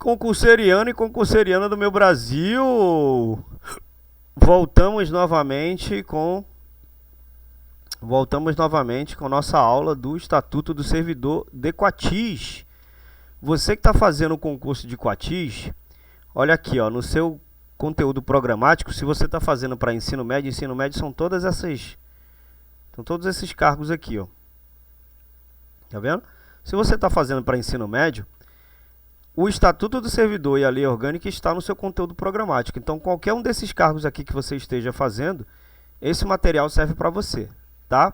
Concurseriano e concurseriana do meu Brasil, voltamos novamente com nossa aula do Estatuto do Servidor de Quatis. Você que está fazendo o concurso de Quatis, olha aqui, ó, no seu conteúdo programático, se você está fazendo para ensino médio são todos esses cargos aqui, ó. Tá vendo? Se você está fazendo para ensino médio, o Estatuto do Servidor e a Lei Orgânica está no seu conteúdo programático. Então, qualquer um desses cargos aqui que você esteja fazendo, esse material serve para você, tá?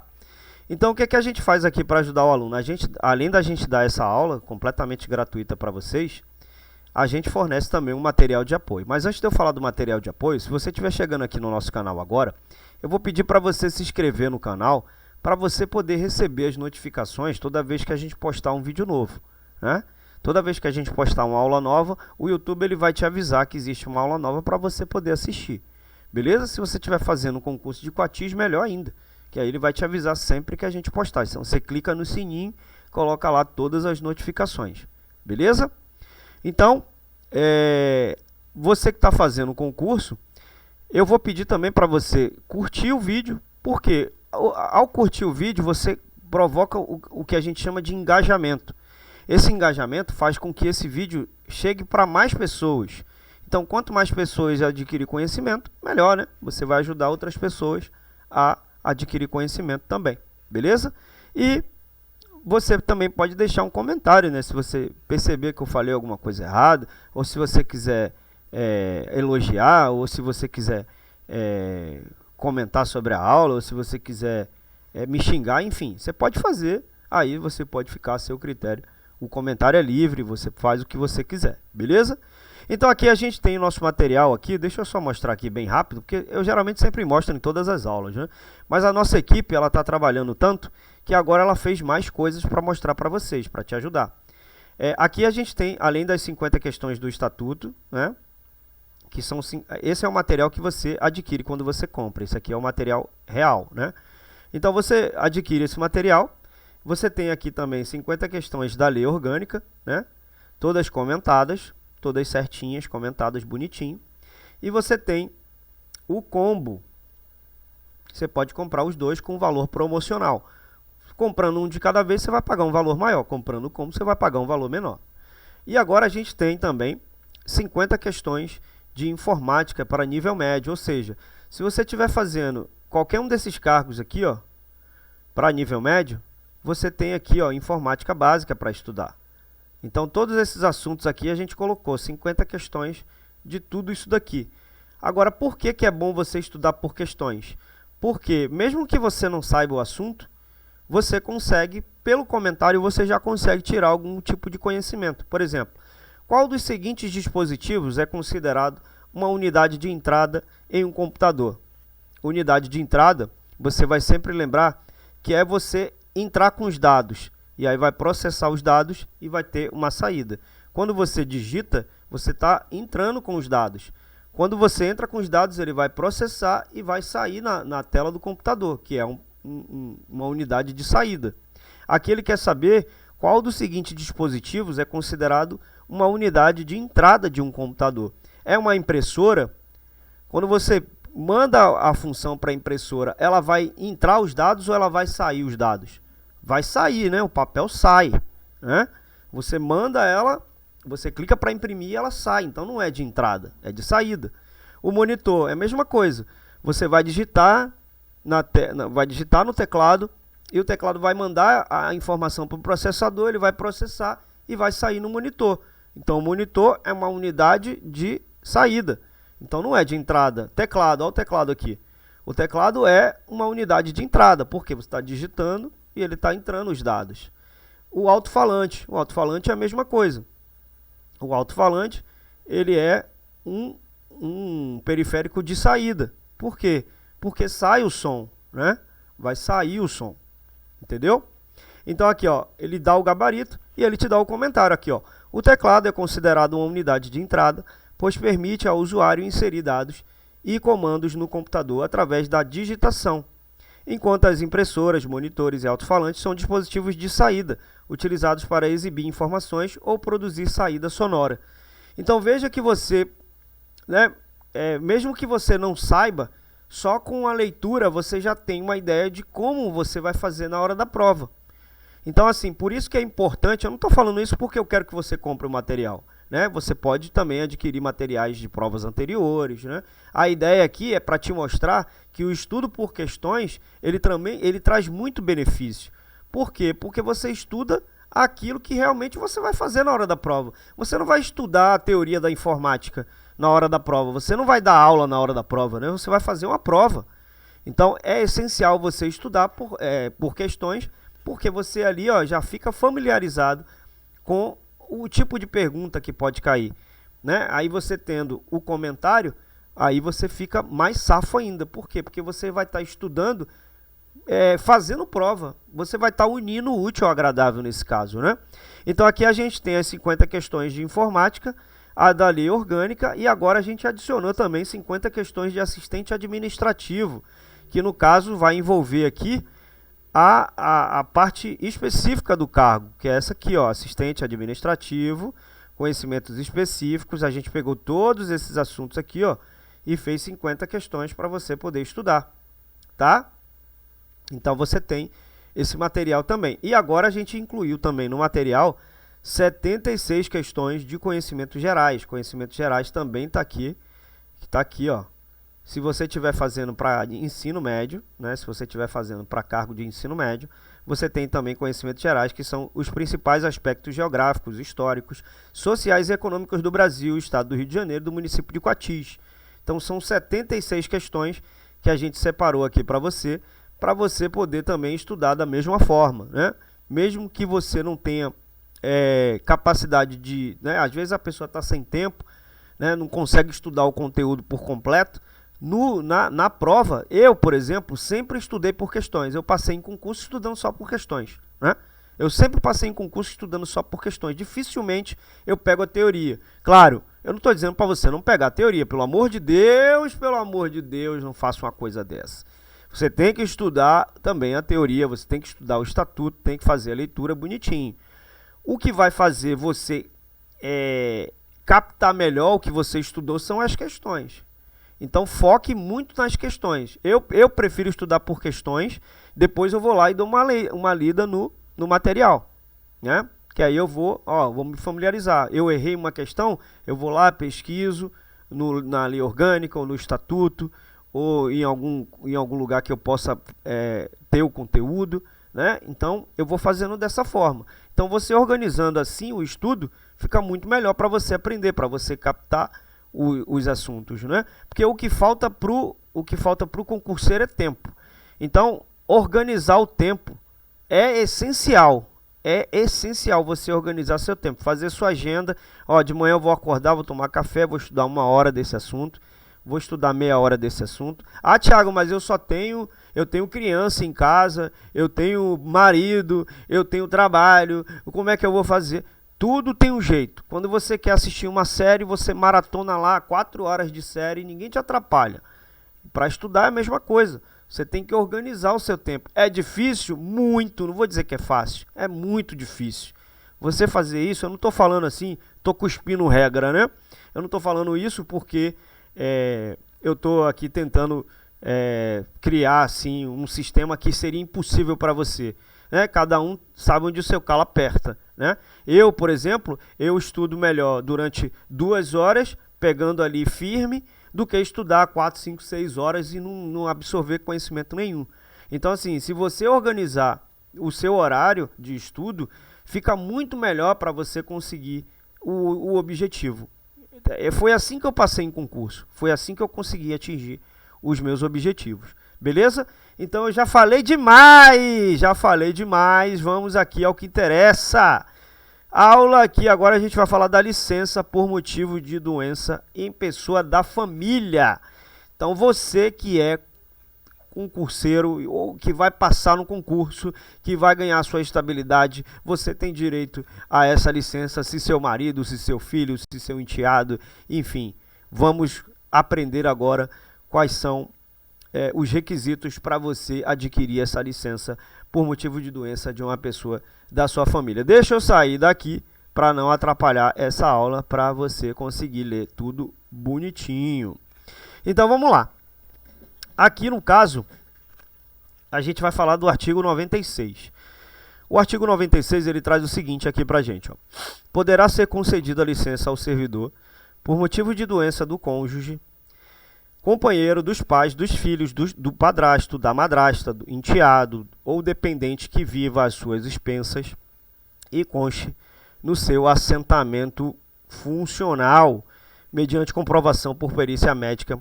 Então, o que é que a gente faz aqui para ajudar o aluno? Além da gente dar essa aula completamente gratuita para vocês, a gente fornece também um material de apoio. Mas antes de eu falar do material de apoio, se você estiver chegando aqui no nosso canal agora, eu vou pedir para você se inscrever no canal, para você poder receber as notificações toda vez que a gente postar um vídeo novo, né? Toda vez que a gente postar uma aula nova, o YouTube ele vai te avisar que existe uma aula nova para você poder assistir. Beleza? Se você estiver fazendo um concurso de Quatis, melhor ainda, que aí ele vai te avisar sempre que a gente postar. Então você clica no sininho, coloca lá todas as notificações. Beleza? Então, você que está fazendo o concurso, eu vou pedir também para você curtir o vídeo, porque ao curtir o vídeo, você provoca o que a gente chama de engajamento. Esse engajamento faz com que esse vídeo chegue para mais pessoas. Então, quanto mais pessoas adquirirem conhecimento, melhor, né? Você vai ajudar outras pessoas a adquirir conhecimento também, beleza? E você também pode deixar um comentário, né? Se você perceber que eu falei alguma coisa errada, ou se você quiser elogiar, ou se você quiser comentar sobre a aula, ou se você quiser me xingar, enfim, você pode fazer, aí você pode ficar a seu critério. O comentário é livre, você faz o que você quiser, beleza? Então aqui a gente tem o nosso material aqui, deixa eu só mostrar aqui bem rápido, porque eu geralmente sempre mostro em todas as aulas, né? Mas a nossa equipe, ela está trabalhando tanto, que agora ela fez mais coisas para mostrar para vocês, para te ajudar. Aqui a gente tem, além das 50 questões do Estatuto, né? Que são, esse é o material que você adquire quando você compra, esse aqui é o material real, né? Então você adquire esse material. Você tem aqui também 50 questões da Lei Orgânica, né? Todas comentadas, todas certinhas, comentadas bonitinho. E você tem o combo. Você pode comprar os dois com valor promocional. Comprando um de cada vez, você vai pagar um valor maior. Comprando o combo, você vai pagar um valor menor. E agora a gente tem também 50 questões de informática para nível médio. Ou seja, se você estiver fazendo qualquer um desses cargos aqui, ó, para nível médio, você tem aqui, ó, informática básica para estudar. Então, todos esses assuntos aqui a gente colocou 50 questões de tudo isso daqui. Agora, por que é bom você estudar por questões? Porque, mesmo que você não saiba o assunto, você consegue, pelo comentário, você já consegue tirar algum tipo de conhecimento. Por exemplo, qual dos seguintes dispositivos é considerado uma unidade de entrada em um computador? Unidade de entrada, você vai sempre lembrar que é você entrar com os dados, e aí vai processar os dados e vai ter uma saída. Quando você digita, você está entrando com os dados. Quando você entra com os dados, ele vai processar e vai sair na tela do computador, que é uma unidade de saída. Aqui ele quer saber qual dos seguintes dispositivos é considerado uma unidade de entrada de um computador. É uma impressora? Quando você manda a função para a impressora, ela vai entrar os dados ou ela vai sair os dados? Vai sair, né? O papel sai, né? Você manda ela, você clica para imprimir e ela sai. Então não é de entrada, é de saída. O monitor é a mesma coisa. Você vai digitar no teclado e o teclado vai mandar a informação para o processador, ele vai processar e vai sair no monitor. Então o monitor é uma unidade de saída. Então não é de entrada. Teclado, olha o teclado aqui. O teclado é uma unidade de entrada, porque você está digitando e ele está entrando os dados. O alto-falante é a mesma coisa. O alto-falante, ele é um periférico de saída. Por quê? Porque sai o som, né? Vai sair o som, entendeu? Então aqui, ó, ele dá o gabarito e ele te dá o comentário aqui, ó. O teclado é considerado uma unidade de entrada, pois permite ao usuário inserir dados e comandos no computador através da digitação, enquanto as impressoras, monitores e alto-falantes são dispositivos de saída, utilizados para exibir informações ou produzir saída sonora. Então veja que você, né, mesmo que você não saiba, só com a leitura você já tem uma ideia de como você vai fazer na hora da prova. Então, assim, por isso que é importante, eu não estou falando isso porque eu quero que você compre o material, né? Você pode também adquirir materiais de provas anteriores, né? A ideia aqui é para te mostrar que o estudo por questões, ele traz muito benefício. Por quê? Porque você estuda aquilo que realmente você vai fazer na hora da prova. Você não vai estudar a teoria da informática na hora da prova, você não vai dar aula na hora da prova, né? Você vai fazer uma prova. Então, é essencial você estudar por questões, porque você ali já fica familiarizado com o tipo de pergunta que pode cair, né? Aí você tendo o comentário, aí você fica mais safo ainda. Por quê? Porque você vai estar estudando, fazendo prova. Você vai estar unindo o útil ao agradável nesse caso, né? Então aqui a gente tem as 50 questões de informática, a da lei orgânica, e agora a gente adicionou também 50 questões de assistente administrativo, que no caso vai envolver aqui a parte específica do cargo, que é essa aqui, ó, assistente administrativo, conhecimentos específicos. A gente pegou todos esses assuntos aqui, ó, e fez 50 questões para você poder estudar, tá? Então você tem esse material também. E agora a gente incluiu também no material 76 questões de conhecimentos gerais. Conhecimentos gerais também está aqui, ó. Se você estiver fazendo para ensino médio, né, se você estiver fazendo para cargo de ensino médio, você tem também conhecimentos gerais, que são os principais aspectos geográficos, históricos, sociais e econômicos do Brasil, estado do Rio de Janeiro, do município de Coatis. Então são 76 questões que a gente separou aqui para você poder também estudar da mesma forma, né? Mesmo que você não tenha capacidade de, né, às vezes a pessoa está sem tempo, né, não consegue estudar o conteúdo por completo. Na prova, eu, por exemplo, sempre estudei por questões. Eu passei em concurso estudando só por questões, né? Eu sempre passei em concurso estudando só por questões. Dificilmente eu pego a teoria. Claro, eu não estou dizendo para você não pegar a teoria. Pelo amor de Deus, não faça uma coisa dessa. Você tem que estudar também a teoria, você tem que estudar o estatuto, tem que fazer a leitura bonitinho. O que vai fazer você captar melhor o que você estudou são as questões. Então foque muito nas questões. Eu prefiro estudar por questões, depois eu vou lá e dou uma lida no material, né? Que aí eu vou me familiarizar. Eu errei uma questão, eu vou lá, pesquiso na lei orgânica ou no estatuto, ou em algum lugar que eu possa ter o conteúdo, né? Então eu vou fazendo dessa forma. Então você organizando assim o estudo, fica muito melhor para você aprender, para você captar os assuntos, né? Porque o que falta pro concurseiro é tempo. Então, organizar o tempo é essencial. É essencial você organizar seu tempo, fazer sua agenda. De manhã eu vou acordar, vou tomar café, vou estudar 1 hora desse assunto, vou estudar meia hora desse assunto. Ah, Thiago, mas eu tenho criança em casa, eu tenho marido, eu tenho trabalho, como é que eu vou fazer? Tudo tem um jeito. Quando você quer assistir uma série, você maratona lá 4 horas de série e ninguém te atrapalha. Para estudar é a mesma coisa. Você tem que organizar o seu tempo. É difícil? Muito. Não vou dizer que é fácil. É muito difícil. Você fazer isso, eu não estou falando assim, estou cuspindo regra, né? Eu não estou falando isso porque eu estou aqui tentando criar assim, um sistema que seria impossível para você. Né? Cada um sabe onde o seu calo aperta, né? Eu, por exemplo, eu estudo melhor durante 2 horas, pegando ali firme, do que estudar 4, 5, 6 horas e não absorver conhecimento nenhum. Então, assim, se você organizar o seu horário de estudo, fica muito melhor para você conseguir o objetivo. Foi assim que eu passei em concurso, foi assim que eu consegui atingir os meus objetivos. Beleza? Então eu já falei demais, vamos aqui ao que interessa. Aula aqui, agora a gente vai falar da licença por motivo de doença em pessoa da família. Então você que é concurseiro ou que vai passar no concurso, que vai ganhar sua estabilidade, você tem direito a essa licença, se seu marido, se seu filho, se seu enteado, enfim. Vamos aprender agora quais são os requisitos para você adquirir essa licença por motivo de doença de uma pessoa da sua família. Deixa eu sair daqui para não atrapalhar essa aula, para você conseguir ler tudo bonitinho. Então vamos lá. Aqui no caso, a gente vai falar do artigo 96. O artigo 96 ele traz o seguinte aqui para a gente. Ó. Poderá ser concedida licença ao servidor por motivo de doença do cônjuge, companheiro, dos pais, dos filhos, do padrasto, da madrasta, do enteado ou dependente que viva às suas expensas e conste no seu assentamento funcional, mediante comprovação por perícia médica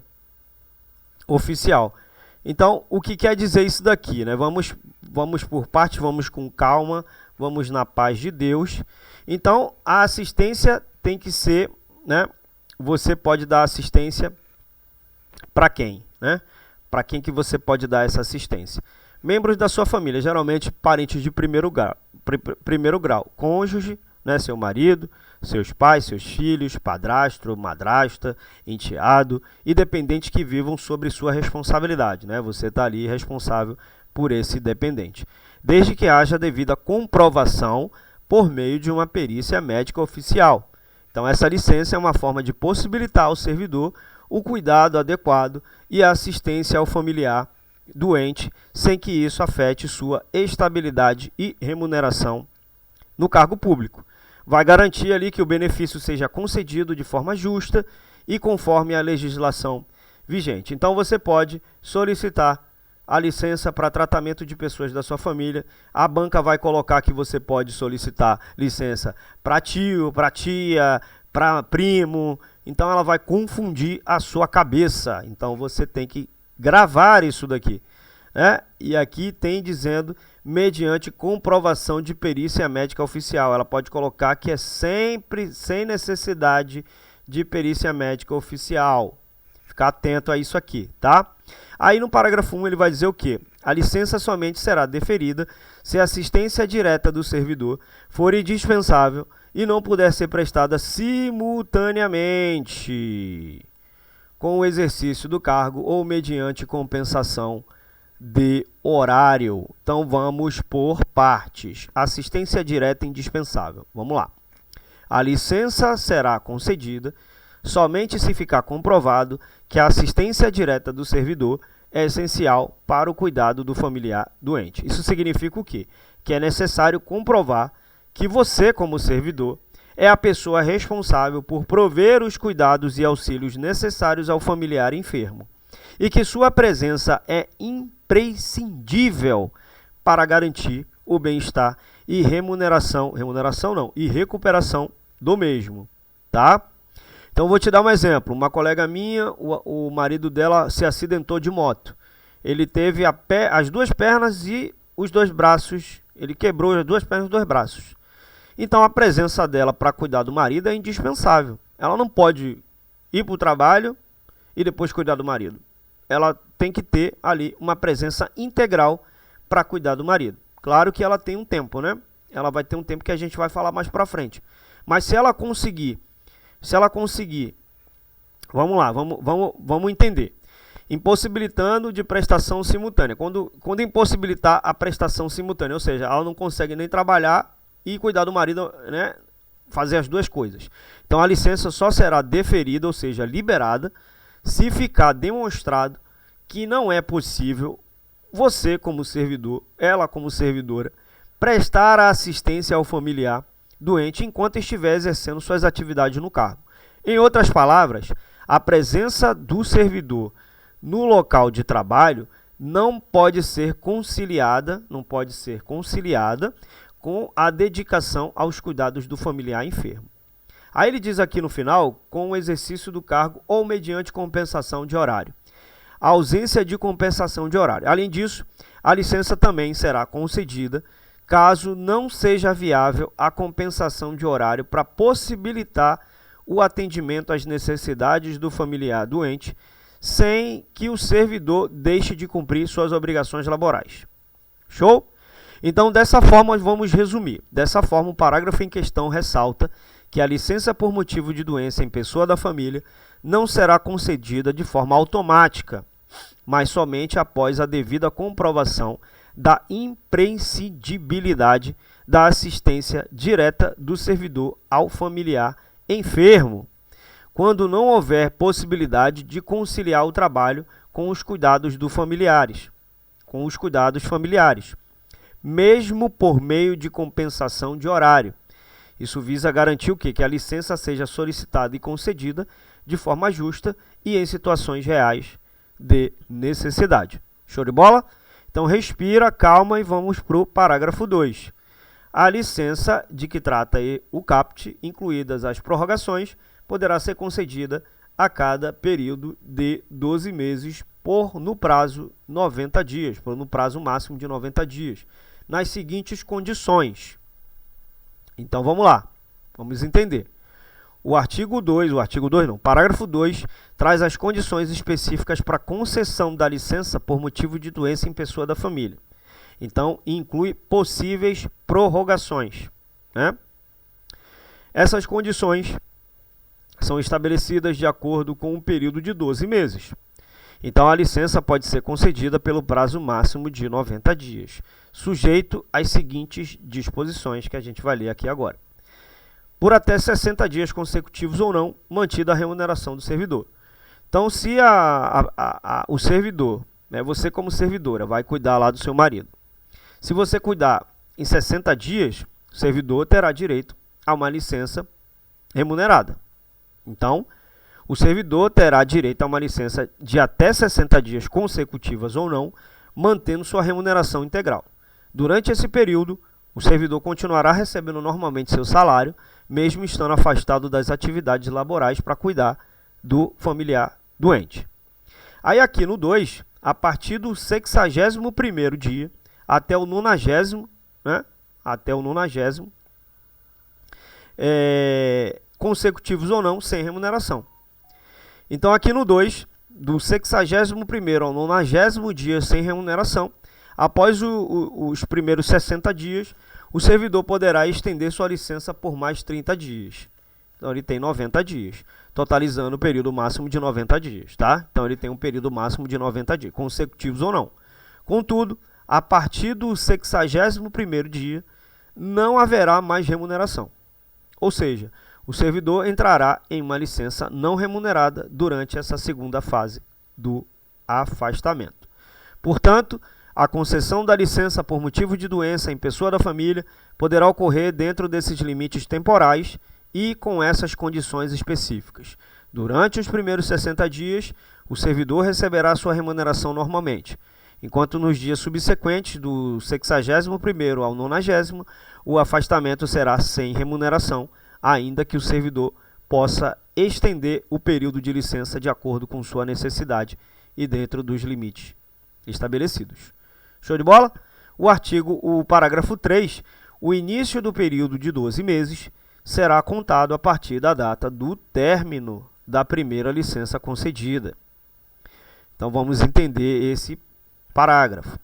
oficial. Então, o que quer dizer isso daqui, né? Vamos por partes, vamos com calma, vamos na paz de Deus. Então, a assistência tem que ser, né? Você pode dar assistência para quem, né? Para quem que você pode dar essa assistência? Membros da sua família, geralmente parentes de primeiro grau, cônjuge, né? Seu marido, seus pais, seus filhos, padrasto, madrasta, enteado e dependentes que vivam sobre sua responsabilidade, né? Você está ali responsável por esse dependente, desde que haja devida comprovação por meio de uma perícia médica oficial. Então, essa licença é uma forma de possibilitar ao servidor o cuidado adequado e a assistência ao familiar doente, sem que isso afete sua estabilidade e remuneração no cargo público. Vai garantir ali que o benefício seja concedido de forma justa e conforme a legislação vigente. Então, você pode solicitar a licença para tratamento de pessoas da sua família. A banca vai colocar que você pode solicitar licença para tio, para tia, para primo. Então, ela vai confundir a sua cabeça. Então, você tem que gravar isso daqui. Né? E aqui tem dizendo mediante comprovação de perícia médica oficial. Ela pode colocar que é sempre sem necessidade de perícia médica oficial. Ficar atento a isso aqui, tá? Aí no parágrafo 1 ele vai dizer o quê? A licença somente será deferida se a assistência direta do servidor for indispensável e não puder ser prestada simultaneamente com o exercício do cargo ou mediante compensação de horário. Então vamos por partes. Assistência direta indispensável. Vamos lá. A licença será concedida somente se ficar comprovado que a assistência direta do servidor é essencial para o cuidado do familiar doente. Isso significa o quê? Que é necessário comprovar que você, como servidor, é a pessoa responsável por prover os cuidados e auxílios necessários ao familiar enfermo e que sua presença é imprescindível para garantir o bem-estar e e recuperação do mesmo, tá? Então, vou te dar um exemplo. Uma colega minha, o marido dela se acidentou de moto. Ele teve as duas pernas e os dois braços. Ele quebrou as duas pernas e os dois braços. Então, a presença dela para cuidar do marido é indispensável. Ela não pode ir para o trabalho e depois cuidar do marido. Ela tem que ter ali uma presença integral para cuidar do marido. Claro que ela tem um tempo, né? Ela vai ter um tempo que a gente vai falar mais para frente. Mas se ela conseguir, vamos lá, vamos entender. Impossibilitando de prestação simultânea. Quando impossibilitar a prestação simultânea, ou seja, ela não consegue nem trabalhar e cuidar do marido, né? Fazer as duas coisas. Então, a licença só será deferida, ou seja, liberada, se ficar demonstrado que não é possível você, como servidor, ela como servidora, prestar a assistência ao familiar doente enquanto estiver exercendo suas atividades no cargo. Em outras palavras, a presença do servidor no local de trabalho não pode ser conciliada com a dedicação aos cuidados do familiar enfermo. Aí ele diz aqui no final, com o exercício do cargo ou mediante compensação de horário. A ausência de compensação de horário. Além disso, a licença também será concedida caso não seja viável a compensação de horário para possibilitar o atendimento às necessidades do familiar doente, sem que o servidor deixe de cumprir suas obrigações laborais. Show? Então, dessa forma, vamos resumir. Dessa forma, o parágrafo em questão ressalta que a licença por motivo de doença em pessoa da família não será concedida de forma automática, mas somente após a devida comprovação da imprescindibilidade da assistência direta do servidor ao familiar enfermo, quando não houver possibilidade de conciliar o trabalho com os cuidados familiares, mesmo por meio de compensação de horário. Isso visa garantir o quê? Que a licença seja solicitada e concedida de forma justa e em situações reais de necessidade. Show de bola? Então respira, calma e vamos para o parágrafo 2. A licença de que trata o caput, incluídas as prorrogações, poderá ser concedida a cada período de 12 meses no prazo 90 dias, no prazo máximo de 90 dias, nas seguintes condições. Então vamos lá, vamos entender. Parágrafo 2 traz as condições específicas para concessão da licença por motivo de doença em pessoa da família. Então, inclui possíveis prorrogações, né? Essas condições são estabelecidas de acordo com um período de 12 meses. Então, a licença pode ser concedida pelo prazo máximo de 90 dias, sujeito às seguintes disposições que a gente vai ler aqui agora. Por até 60 dias consecutivos ou não, mantida a remuneração do servidor. Então, se o servidor, né, você como servidora, vai cuidar lá do seu marido. Se você cuidar em 60 dias, o servidor terá direito a uma licença remunerada. Então, o servidor terá direito a uma licença de até 60 dias consecutivas ou não, mantendo sua remuneração integral. Durante esse período, o servidor continuará recebendo normalmente seu salário, mesmo estando afastado das atividades laborais para cuidar do familiar doente. Aí aqui no 2, a partir do 61º dia até o 90º, né? Até o 90º, consecutivos ou não, sem remuneração. Então aqui no 2, do 61º ao 90º dia sem remuneração, após os primeiros 60 dias, o servidor poderá estender sua licença por mais 30 dias. Então ele tem 90 dias, totalizando o período máximo de 90 dias, tá? Então ele tem um período máximo de 90 dias, consecutivos ou não. Contudo, a partir do 61º dia, não haverá mais remuneração. Ou seja, o servidor entrará em uma licença não remunerada durante essa segunda fase do afastamento. Portanto, a concessão da licença por motivo de doença em pessoa da família poderá ocorrer dentro desses limites temporais e com essas condições específicas. Durante os primeiros 60 dias, o servidor receberá sua remuneração normalmente, enquanto nos dias subsequentes, do 61º ao 90º, o afastamento será sem remuneração, ainda que o servidor possa estender o período de licença de acordo com sua necessidade e dentro dos limites estabelecidos. Show de bola? O parágrafo 3, o início do período de 12 meses será contado a partir da data do término da primeira licença concedida. Então vamos entender esse parágrafo.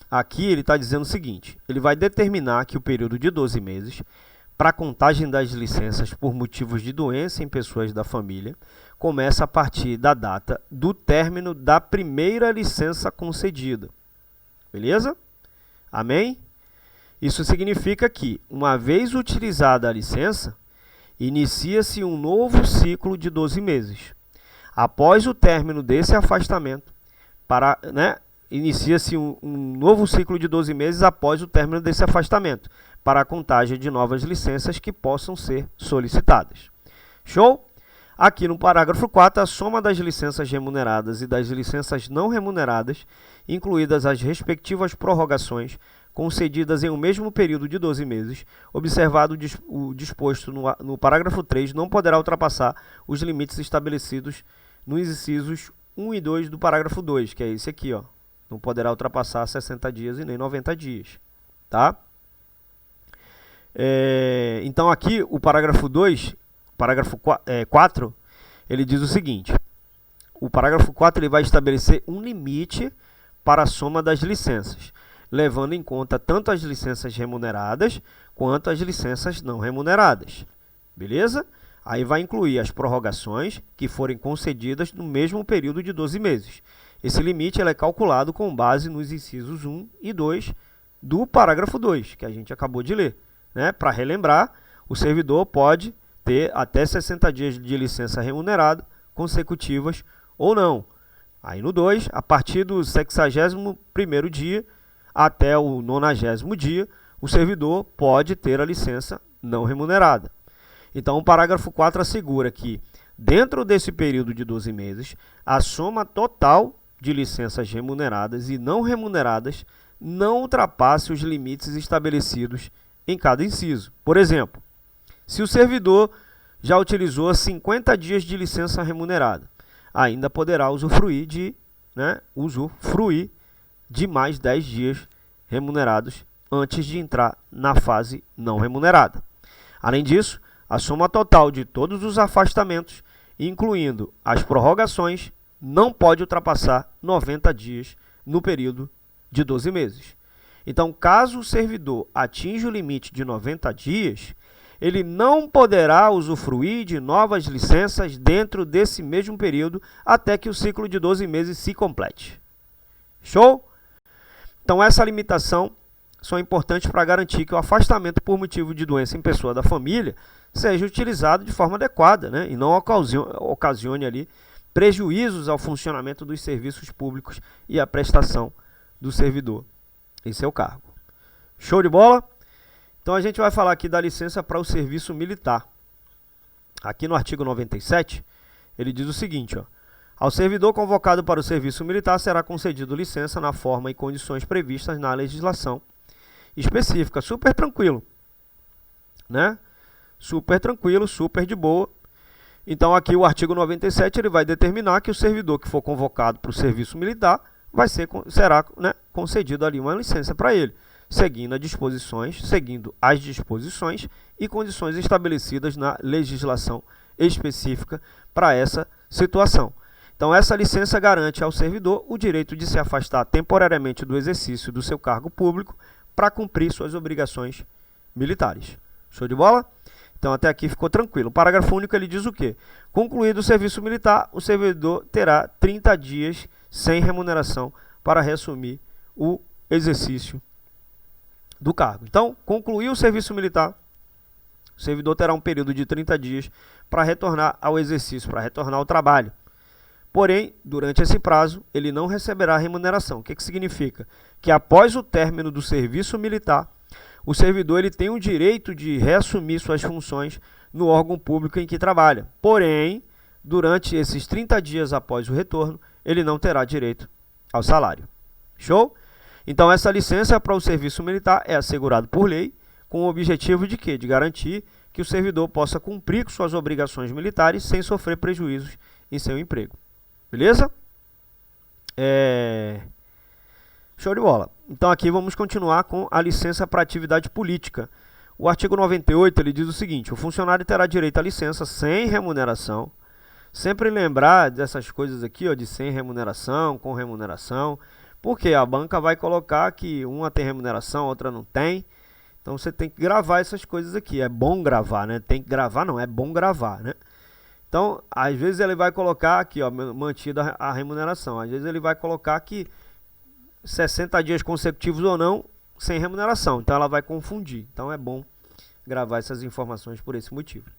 Aqui ele está dizendo o seguinte: ele vai determinar que o período de 12 meses para a contagem das licenças por motivos de doença em pessoas da família começa a partir da data do término da primeira licença concedida. Beleza? Amém? Isso significa que, uma vez utilizada a licença, inicia-se um novo ciclo de 12 meses. Após o término desse afastamento, inicia-se um novo ciclo de 12 meses após o término desse afastamento, para a contagem de novas licenças que possam ser solicitadas. Show? Aqui no parágrafo 4, a soma das licenças remuneradas e das licenças não remuneradas, incluídas as respectivas prorrogações, concedidas em um mesmo período de 12 meses, observado o disposto no parágrafo 3, não poderá ultrapassar os limites estabelecidos nos incisos 1 e 2 do parágrafo 2, que é esse aqui, ó. Não poderá ultrapassar 60 dias e nem 90 dias, tá? Então aqui o parágrafo 2, parágrafo 4, ele diz o seguinte: o parágrafo 4 ele vai estabelecer um limite para a soma das licenças, levando em conta tanto as licenças remuneradas quanto as licenças não remuneradas. Beleza? Aí vai incluir as prorrogações que forem concedidas no mesmo período de 12 meses. Esse limite é calculado com base nos incisos 1 e 2 do parágrafo 2, que a gente acabou de ler. Né? Para relembrar, o servidor pode ter até 60 dias de licença remunerada consecutivas ou não. Aí no 2, a partir do 61º dia até o 90º dia, o servidor pode ter a licença não remunerada. Então, o parágrafo 4 assegura que, dentro desse período de 12 meses, a soma total de licenças remuneradas e não remuneradas não ultrapasse os limites estabelecidos em cada inciso. Por exemplo, se o servidor já utilizou 50 dias de licença remunerada, ainda poderá usufruir de mais 10 dias remunerados antes de entrar na fase não remunerada. Além disso, a soma total de todos os afastamentos, incluindo as prorrogações, não pode ultrapassar 90 dias no período de 12 meses. Então, caso o servidor atinja o limite de 90 dias, ele não poderá usufruir de novas licenças dentro desse mesmo período até que o ciclo de 12 meses se complete. Show? Então, essa limitação são importantes para garantir que o afastamento por motivo de doença em pessoa da família seja utilizado de forma adequada, né? E não ocasione ali prejuízos ao funcionamento dos serviços públicos e à prestação do servidor em seu cargo. Show de bola? Então a gente vai falar aqui da licença para o serviço militar. Aqui no artigo 97, ele diz o seguinte, ó: ao servidor convocado para o serviço militar será concedido licença na forma e condições previstas na legislação específica. Super tranquilo, né? Super tranquilo, super de boa. Então aqui o artigo 97 ele vai determinar que o servidor que for convocado para o serviço militar será concedido ali uma licença para ele, seguindo as disposições e condições estabelecidas na legislação específica para essa situação. Então, essa licença garante ao servidor o direito de se afastar temporariamente do exercício do seu cargo público para cumprir suas obrigações militares. Show de bola? Então, até aqui ficou tranquilo. O parágrafo único ele diz o quê? Concluído o serviço militar, o servidor terá 30 dias sem remuneração para reassumir o exercício do cargo. Então, concluiu o serviço militar, o servidor terá um período de 30 dias para retornar ao exercício, para retornar ao trabalho. Porém, durante esse prazo, ele não receberá remuneração. O que significa? Que após o término do serviço militar, o servidor ele tem o direito de reassumir suas funções no órgão público em que trabalha. Porém, durante esses 30 dias após o retorno, ele não terá direito ao salário. Show? Então, essa licença para o serviço militar é assegurada por lei, com o objetivo de quê? De garantir que o servidor possa cumprir com suas obrigações militares sem sofrer prejuízos em seu emprego. Beleza? Show de bola. Então, aqui vamos continuar com a licença para atividade política. O artigo 98 ele diz o seguinte: o funcionário terá direito à licença sem remuneração. Sempre lembrar dessas coisas aqui, ó, de sem remuneração, com remuneração, porque a banca vai colocar que uma tem remuneração, a outra não tem. Então você tem que gravar essas coisas aqui. É bom gravar, né? Tem que gravar, não, é bom gravar, né? Então, às vezes ele vai colocar aqui, ó, mantida a remuneração. Às vezes ele vai colocar que 60 dias consecutivos ou não, sem remuneração. Então ela vai confundir. Então é bom gravar essas informações por esse motivo.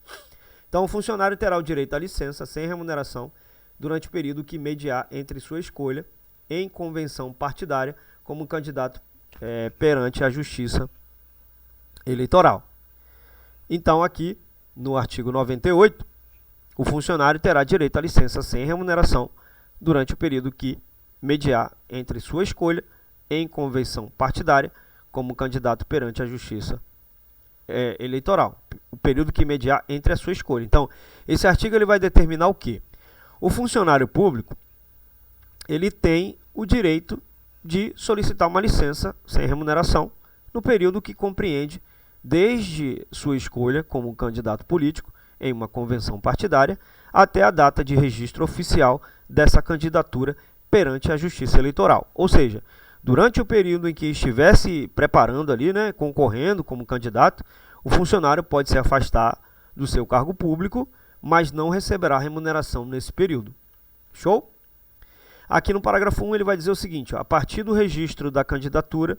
Então o funcionário terá o direito à licença sem remuneração durante o período que mediar entre sua escolha em convenção partidária como candidato perante a Justiça Eleitoral. Então aqui no artigo 98, o funcionário terá direito à licença sem remuneração durante o período que mediar entre sua escolha em convenção partidária como candidato perante a Justiça Eleitoral. O período que mediar entre a sua escolha. Então, esse artigo ele vai determinar o quê? O funcionário público ele tem o direito de solicitar uma licença sem remuneração no período que compreende desde sua escolha como candidato político em uma convenção partidária até a data de registro oficial dessa candidatura perante a Justiça Eleitoral. Ou seja, durante o período em que estivesse preparando ali, né, concorrendo como candidato, o funcionário pode se afastar do seu cargo público, mas não receberá remuneração nesse período. Show? Aqui no parágrafo 1 ele vai dizer o seguinte, ó: a partir do registro da candidatura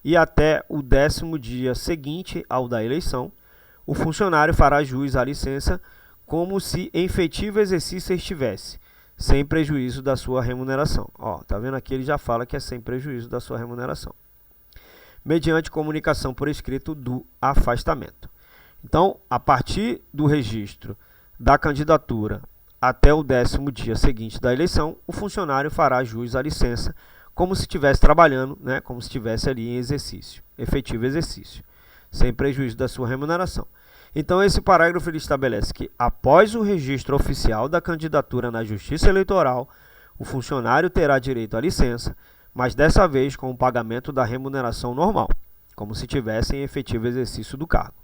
e até o 10º dia seguinte ao da eleição, o funcionário fará jus à licença como se em efetivo exercício estivesse, sem prejuízo da sua remuneração. Ó, tá vendo aqui? Ele já fala que é sem prejuízo da sua remuneração, mediante comunicação por escrito do afastamento. Então, a partir do registro da candidatura até o 10º dia seguinte da eleição, o funcionário fará jus à licença como se estivesse trabalhando, né, como se estivesse ali em exercício, efetivo exercício, sem prejuízo da sua remuneração. Então, esse parágrafo ele estabelece que, após o registro oficial da candidatura na Justiça Eleitoral, o funcionário terá direito à licença, mas dessa vez com o pagamento da remuneração normal, como se tivesse em efetivo exercício do cargo.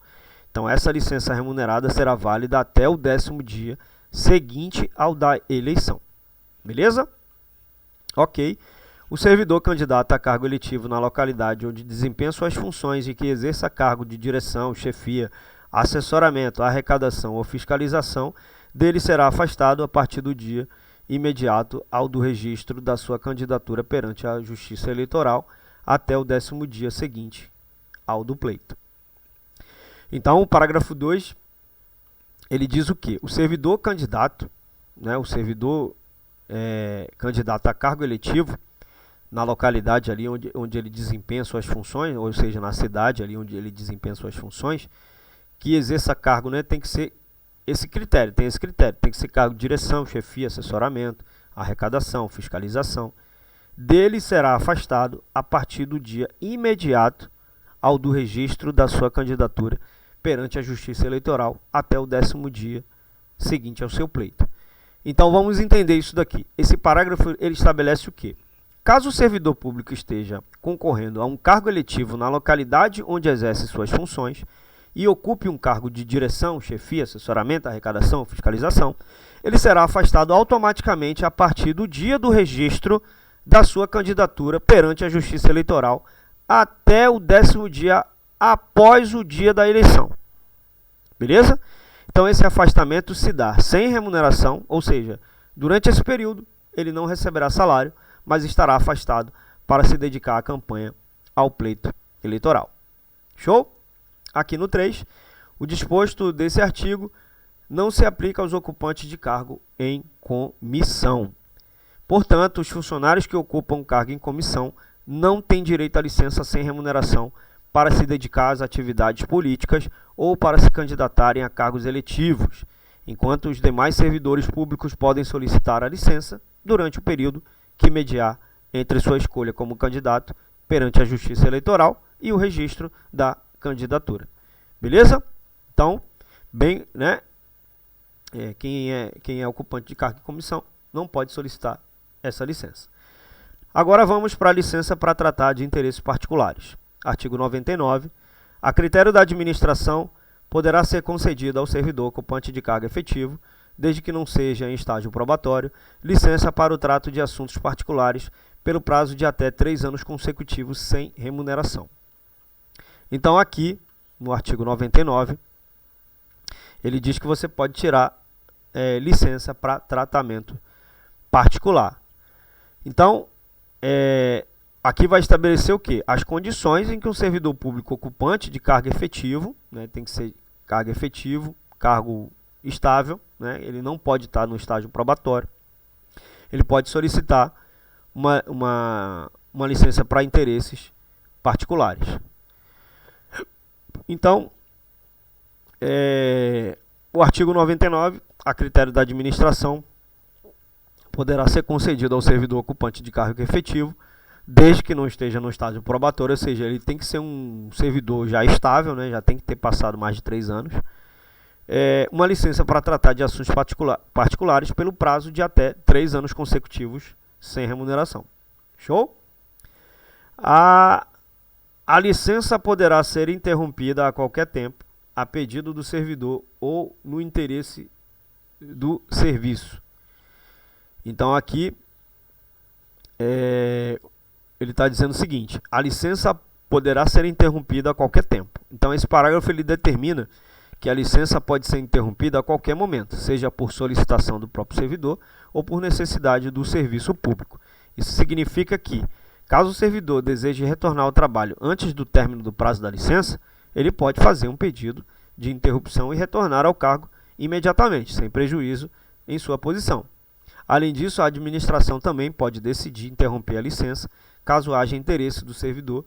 Então, essa licença remunerada será válida até o 10º dia seguinte ao da eleição. Beleza? Ok. O servidor candidato a cargo eletivo na localidade onde desempenha suas funções e que exerça cargo de direção, chefia, assessoramento, arrecadação ou fiscalização, dele será afastado a partir do dia imediato ao do registro da sua candidatura perante a Justiça Eleitoral até o 10º dia seguinte ao do pleito. Então, o parágrafo 2, ele diz o quê? O servidor candidato, né, o servidor candidato a cargo eletivo, na localidade ali onde ele desempenha suas funções, ou seja, na cidade ali onde ele desempenha suas funções, que exerça cargo, né, tem que ser esse critério, tem que ser cargo de direção, chefia, assessoramento, arrecadação, fiscalização. Dele será afastado a partir do dia imediato ao do registro da sua candidatura perante a Justiça Eleitoral até o 10º dia seguinte ao seu pleito. Então vamos entender isso daqui. Esse parágrafo ele estabelece o quê? Caso o servidor público esteja concorrendo a um cargo eletivo na localidade onde exerce suas funções e ocupe um cargo de direção, chefia, assessoramento, arrecadação, fiscalização, ele será afastado automaticamente a partir do dia do registro da sua candidatura perante a Justiça Eleitoral até o 10º dia após o dia da eleição. Beleza? Então esse afastamento se dá sem remuneração, ou seja, durante esse período ele não receberá salário, mas estará afastado para se dedicar à campanha ao pleito eleitoral. Show? Aqui no 3, o disposto desse artigo não se aplica aos ocupantes de cargo em comissão. Portanto, os funcionários que ocupam cargo em comissão não têm direito à licença sem remuneração para se dedicar às atividades políticas ou para se candidatarem a cargos eletivos, enquanto os demais servidores públicos podem solicitar a licença durante o período que mediar entre sua escolha como candidato perante a Justiça Eleitoral e o registro da candidatura. Beleza? Então, bem, né? Quem é ocupante de cargo em comissão não pode solicitar essa licença. Agora vamos para a licença para tratar de interesses particulares. Artigo 99. A critério da administração poderá ser concedida ao servidor ocupante de cargo efetivo, desde que não seja em estágio probatório, licença para o trato de assuntos particulares pelo prazo de até 3 anos consecutivos sem remuneração. Então aqui, no artigo 99, ele diz que você pode tirar licença para tratamento particular. Então, aqui vai estabelecer o quê? As condições em que um servidor público ocupante de cargo efetivo, né, tem que ser cargo efetivo, cargo estável, né, ele não pode estar no estágio probatório, ele pode solicitar uma licença para interesses particulares. Então, o artigo 99, a critério da administração, poderá ser concedido ao servidor ocupante de cargo efetivo, desde que não esteja no estágio probatório, ou seja, ele tem que ser um servidor já estável, né, já tem que ter passado mais de 3 anos, uma licença para tratar de assuntos particulares pelo prazo de até 3 anos consecutivos sem remuneração. Show? A licença poderá ser interrompida a qualquer tempo, a pedido do servidor ou no interesse do serviço. Então aqui ele está dizendo o seguinte: a licença poderá ser interrompida a qualquer tempo. Então esse parágrafo ele determina que a licença pode ser interrompida a qualquer momento, seja por solicitação do próprio servidor ou por necessidade do serviço público. Isso significa que, Caso o servidor deseje retornar ao trabalho antes do término do prazo da licença, ele pode fazer um pedido de interrupção e retornar ao cargo imediatamente, sem prejuízo em sua posição. Além disso, a administração também pode decidir interromper a licença, caso haja interesse do servidor,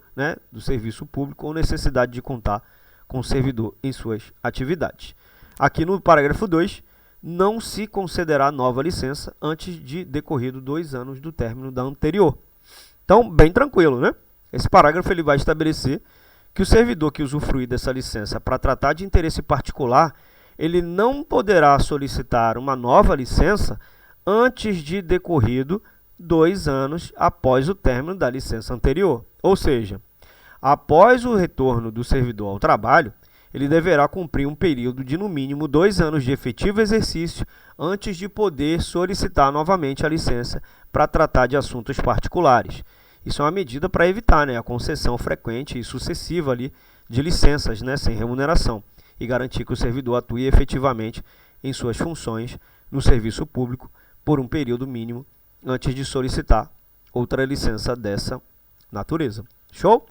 do serviço público, ou necessidade de contar com o servidor em suas atividades. Aqui no parágrafo 2, não se concederá nova licença antes de decorrido 2 anos do término da anterior. Então, bem tranquilo, né? Esse parágrafo ele vai estabelecer que o servidor que usufruir dessa licença para tratar de interesse particular, ele não poderá solicitar uma nova licença antes de decorrido 2 anos após o término da licença anterior. Ou seja, após o retorno do servidor ao trabalho, ele deverá cumprir um período de no mínimo 2 anos de efetivo exercício antes de poder solicitar novamente a licença para tratar de assuntos particulares. Isso é uma medida para evitar a concessão frequente e sucessiva ali de licenças sem remuneração e garantir que o servidor atue efetivamente em suas funções no serviço público por um período mínimo antes de solicitar outra licença dessa natureza. Show?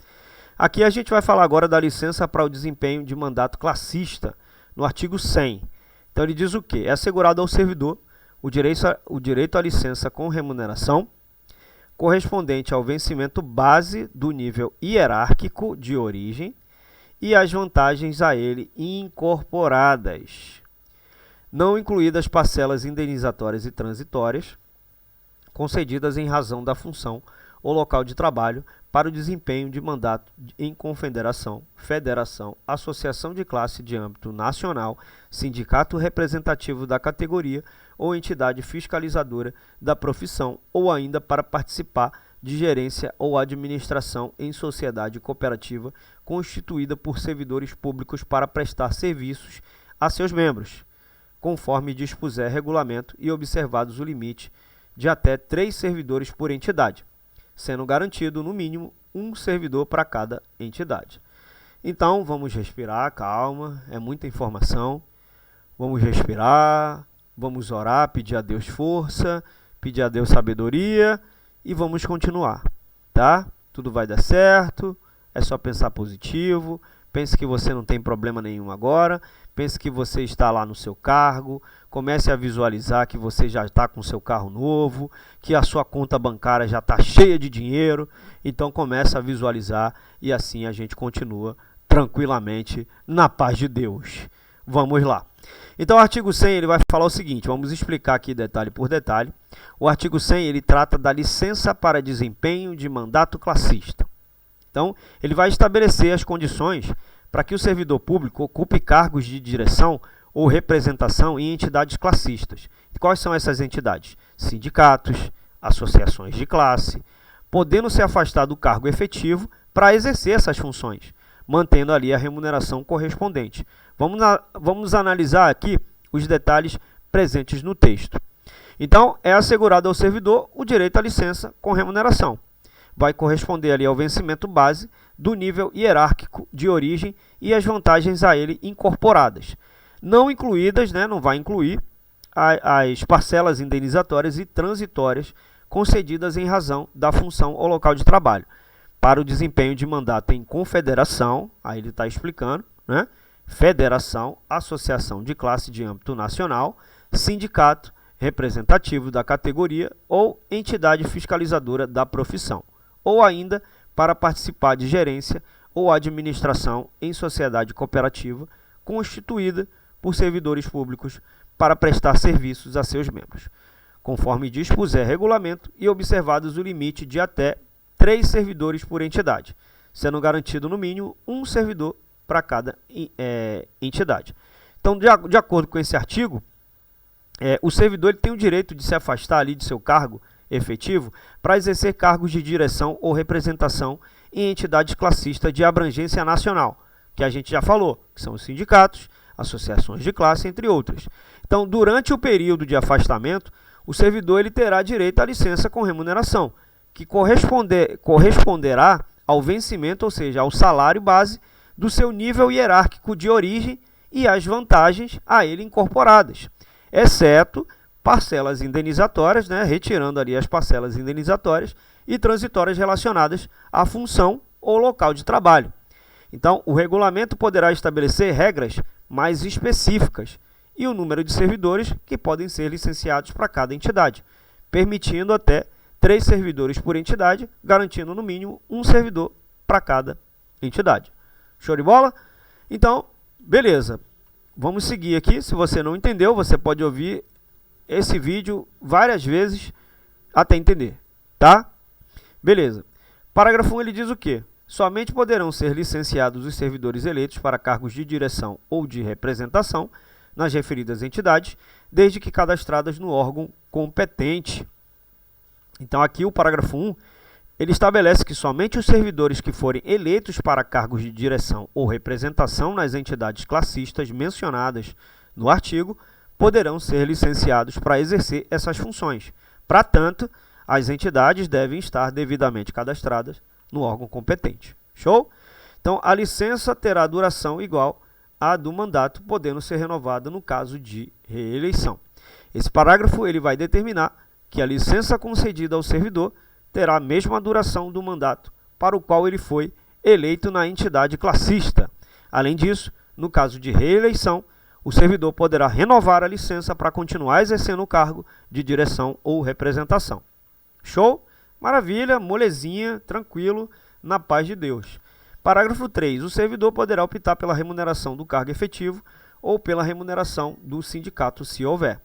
Aqui a gente vai falar agora da licença para o desempenho de mandato classista, no artigo 100. Então ele diz o quê? É assegurado ao servidor o direito à licença com remuneração, correspondente ao vencimento base do nível hierárquico de origem e as vantagens a ele incorporadas, não incluídas parcelas indenizatórias e transitórias, concedidas em razão da função ou local de trabalho para o desempenho de mandato em confederação, federação, associação de classe de âmbito nacional, sindicato representativo da categoria ou entidade fiscalizadora da profissão, ou ainda para participar de gerência ou administração em sociedade cooperativa constituída por servidores públicos para prestar serviços a seus membros, conforme dispuser regulamento e observados o limite de até 3 servidores por entidade, sendo garantido, no mínimo, um servidor para cada entidade. Então, vamos respirar, calma, é muita informação. Vamos respirar, vamos orar, pedir a Deus força, pedir a Deus sabedoria e vamos continuar, tá? Tudo vai dar certo, é só pensar positivo. Pense que você não tem problema nenhum agora, pense que você está lá no seu cargo, comece a visualizar que você já está com seu carro novo, que a sua conta bancária já está cheia de dinheiro, então comece a visualizar e assim a gente continua tranquilamente na paz de Deus. Vamos lá. Então o artigo 100 ele vai falar o seguinte, vamos explicar aqui detalhe por detalhe. O artigo 100 ele trata da licença para desempenho de mandato classista. Então, ele vai estabelecer as condições para que o servidor público ocupe cargos de direção ou representação em entidades classistas. E quais são essas entidades? Sindicatos, associações de classe, podendo se afastar do cargo efetivo para exercer essas funções, mantendo ali a remuneração correspondente. Vamos analisar aqui os detalhes presentes no texto. Então, é assegurado ao servidor o direito à licença com remuneração. Vai corresponder ali ao vencimento base do nível hierárquico de origem e as vantagens a ele incorporadas. Não incluídas, não vai incluir as parcelas indenizatórias e transitórias concedidas em razão da função ou local de trabalho. Para o desempenho de mandato em confederação, aí ele está explicando, federação, associação de classe de âmbito nacional, sindicato representativo da categoria ou entidade fiscalizadora da profissão, ou ainda para participar de gerência ou administração em sociedade cooperativa constituída por servidores públicos para prestar serviços a seus membros, conforme dispuser regulamento e observados o limite de até 3 servidores por entidade, sendo garantido no mínimo um servidor para cada entidade. Então, de acordo com esse artigo, o servidor ele tem o direito de se afastar ali de seu cargo efetivo para exercer cargos de direção ou representação em entidades classistas de abrangência nacional, que a gente já falou, que são os sindicatos, associações de classe, entre outras. Então, durante o período de afastamento, o servidor ele terá direito à licença com remuneração, que corresponderá ao vencimento, ou seja, ao salário base do seu nível hierárquico de origem e às vantagens a ele incorporadas, exceto parcelas indenizatórias, retirando ali as parcelas indenizatórias e transitórias relacionadas à função ou local de trabalho. Então, o regulamento poderá estabelecer regras mais específicas e o número de servidores que podem ser licenciados para cada entidade, permitindo até 3 servidores por entidade, garantindo no mínimo um servidor para cada entidade. Show de bola? Então, beleza. Vamos seguir aqui. Se você não entendeu, você pode ouvir esse vídeo várias vezes até entender, tá? Beleza. Parágrafo 1, ele diz o quê? Somente poderão ser licenciados os servidores eleitos para cargos de direção ou de representação nas referidas entidades, desde que cadastradas no órgão competente. Então, aqui o parágrafo 1, ele estabelece que somente os servidores que forem eleitos para cargos de direção ou representação nas entidades classistas mencionadas no artigo poderão ser licenciados para exercer essas funções. Para tanto, as entidades devem estar devidamente cadastradas no órgão competente. Show? Então, a licença terá duração igual à do mandato, podendo ser renovada no caso de reeleição. Esse parágrafo ele vai determinar que a licença concedida ao servidor terá a mesma duração do mandato para o qual ele foi eleito na entidade classista. Além disso, no caso de reeleição, o servidor poderá renovar a licença para continuar exercendo o cargo de direção ou representação. Show? Maravilha, molezinha, tranquilo, na paz de Deus. Parágrafo 3. O servidor poderá optar pela remuneração do cargo efetivo ou pela remuneração do sindicato, se houver.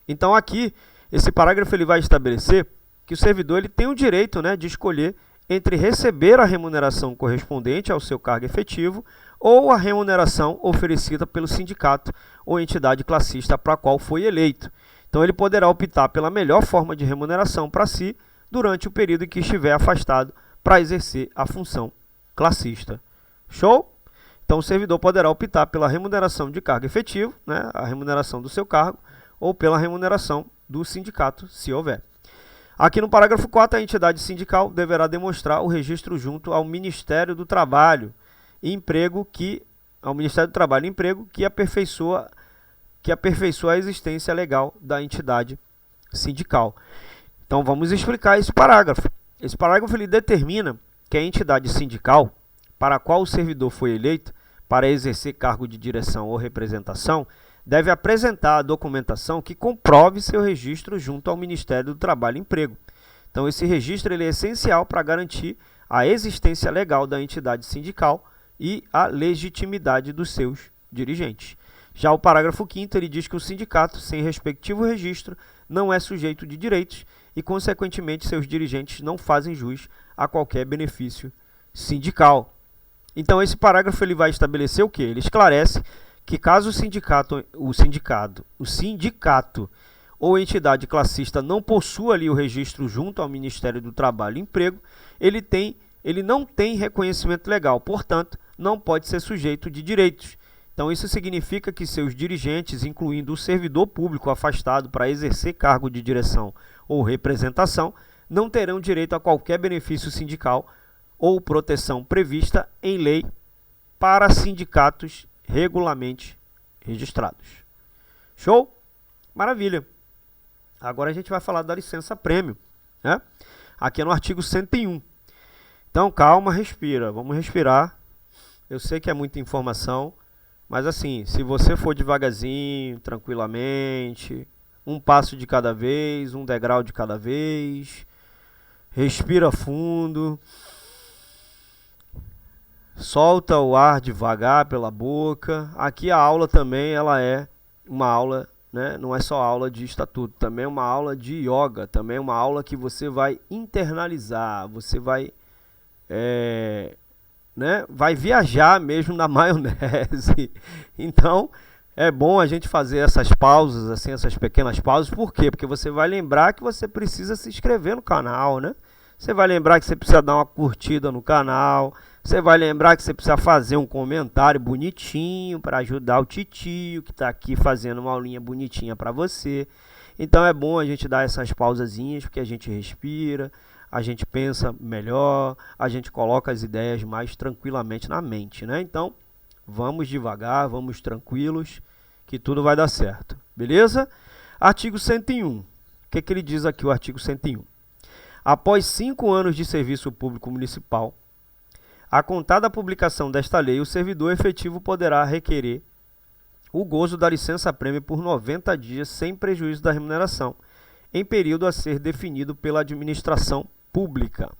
Então, aqui, esse parágrafo ele vai estabelecer que o servidor ele tem o direito, né, de escolher entre receber a remuneração correspondente ao seu cargo efetivo ou a remuneração oferecida pelo sindicato ou entidade classista para a qual foi eleito. Então, ele poderá optar pela melhor forma de remuneração para si durante o período em que estiver afastado para exercer a função classista. Show? Então, o servidor poderá optar pela remuneração de cargo efetivo, né, a remuneração do seu cargo, ou pela remuneração do sindicato, se houver. Aqui no parágrafo 4, a entidade sindical deverá demonstrar o registro junto ao Ministério do Trabalho e Emprego que aperfeiçoa a existência legal da entidade sindical. Então, vamos explicar esse parágrafo. Esse parágrafo ele determina que a entidade sindical para a qual o servidor foi eleito para exercer cargo de direção ou representação deve apresentar a documentação que comprove seu registro junto ao Ministério do Trabalho e Emprego. Então, esse registro ele é essencial para garantir a existência legal da entidade sindical e a legitimidade dos seus dirigentes. Já o parágrafo 5º, ele diz que o sindicato, sem respectivo registro, não é sujeito de direitos e, consequentemente, seus dirigentes não fazem jus a qualquer benefício sindical. Então, esse parágrafo ele vai estabelecer o quê? Ele esclarece que caso o sindicato ou entidade classista não possua ali o registro junto ao Ministério do Trabalho e Emprego, ele não tem reconhecimento legal, portanto, não pode ser sujeito de direitos. Então, isso significa que seus dirigentes, incluindo o servidor público afastado para exercer cargo de direção ou representação, não terão direito a qualquer benefício sindical ou proteção prevista em lei para sindicatos regularmente registrados. Show? Maravilha. Agora a gente vai falar da licença prêmio, né? Aqui é no artigo 101. Então, calma, respira. Vamos respirar. Eu sei que é muita informação, mas assim, se você for devagarzinho, tranquilamente, um passo de cada vez, um degrau de cada vez, respira fundo, solta o ar devagar pela boca. Aqui a aula também ela é uma aula, né? Não é só aula de estatuto, também é uma aula de yoga, também é uma aula que você vai internalizar, você vai, vai viajar mesmo na maionese. Então, é bom a gente fazer essas pausas, assim, essas pequenas pausas. Por quê? Porque você vai lembrar que você precisa se inscrever no canal, né? Você vai lembrar que você precisa dar uma curtida no canal. Você vai lembrar que você precisa fazer um comentário bonitinho para ajudar o titio que está aqui fazendo uma aulinha bonitinha para você. Então é bom a gente dar essas pausazinhas, porque a gente respira, a gente pensa melhor, a gente coloca as ideias mais tranquilamente na mente, né? Então, vamos devagar, vamos tranquilos, que tudo vai dar certo, beleza? Artigo 101. O que ele diz aqui, o artigo 101? Após 5 anos de serviço público municipal, a contar da publicação desta lei, o servidor efetivo poderá requerer o gozo da licença-prêmio por 90 dias sem prejuízo da remuneração, em período a ser definido pela administração pública.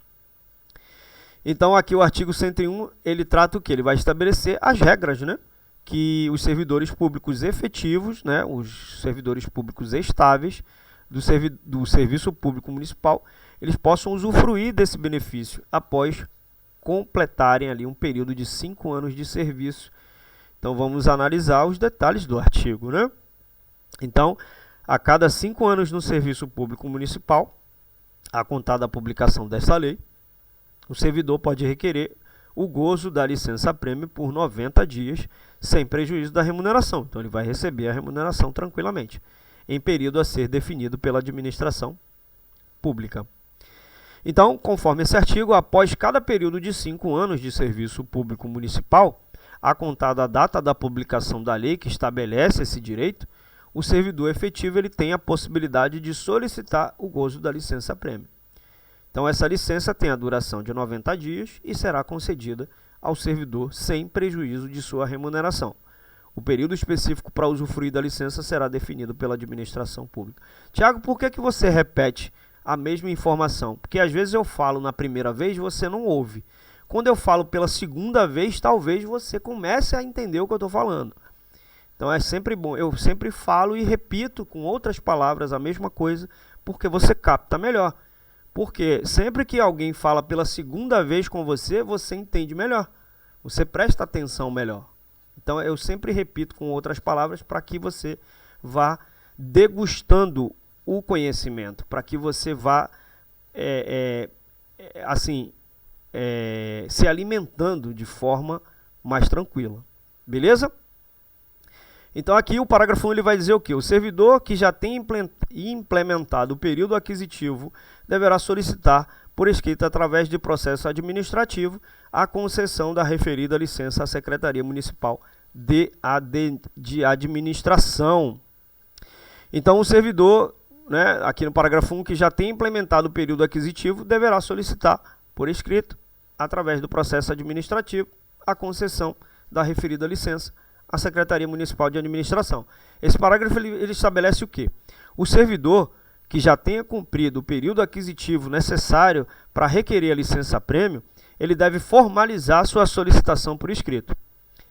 Então, aqui o artigo 101, ele trata o quê? Ele vai estabelecer as regras, né? Que os servidores públicos efetivos, né? Os servidores públicos estáveis do serviço público municipal, eles possam usufruir desse benefício após completarem ali um período de 5 anos de serviço. Então, vamos analisar os detalhes do artigo, né? Então, a cada 5 anos no serviço público municipal, a contar da publicação dessa lei, o servidor pode requerer o gozo da licença-prêmio por 90 dias, sem prejuízo da remuneração. Então, ele vai receber a remuneração tranquilamente, em período a ser definido pela administração pública. Então, conforme esse artigo, após cada período de 5 anos de serviço público municipal, a contar da data da publicação da lei que estabelece esse direito, o servidor efetivo ele tem a possibilidade de solicitar o gozo da licença-prêmio. Então, essa licença tem a duração de 90 dias e será concedida ao servidor sem prejuízo de sua remuneração. O período específico para usufruir da licença será definido pela administração pública. Tiago, por que você repete a mesma informação? Porque às vezes eu falo na primeira vez e você não ouve. Quando eu falo pela segunda vez, talvez você comece a entender o que eu estou falando. Então é sempre bom, eu sempre falo e repito com outras palavras a mesma coisa, porque você capta melhor. Porque sempre que alguém fala pela segunda vez com você, você entende melhor. Você presta atenção melhor. Então eu sempre repito com outras palavras para que você vá degustando o conhecimento, para que você vá se alimentando de forma mais tranquila. Beleza? Então aqui o parágrafo 1 ele vai dizer o quê? O servidor que já tem implementado o período aquisitivo deverá solicitar por escrito através de processo administrativo a concessão da referida licença à Secretaria Municipal de Administração. Então o servidor, né, aqui no parágrafo 1, que já tem implementado o período aquisitivo, deverá solicitar por escrito, através do processo administrativo, a concessão da referida licença à Secretaria Municipal de Administração. Esse parágrafo ele estabelece o quê? O servidor que já tenha cumprido o período aquisitivo necessário para requerer a licença-prêmio, ele deve formalizar sua solicitação por escrito,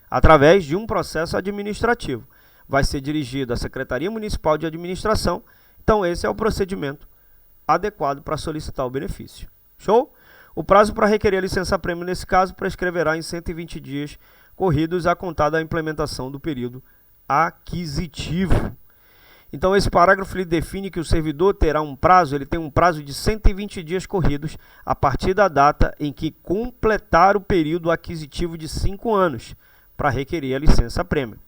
através de um processo administrativo. Vai ser dirigido à Secretaria Municipal de Administração. Então, esse é o procedimento adequado para solicitar o benefício. Show? O prazo para requerer a licença-prêmio, nesse caso, prescreverá em 120 dias corridos a contar da implementação do período aquisitivo. Então, esse parágrafo ele define que o servidor terá um prazo, ele tem um prazo de 120 dias corridos a partir da data em que completar o período aquisitivo de 5 anos para requerer a licença-prêmio.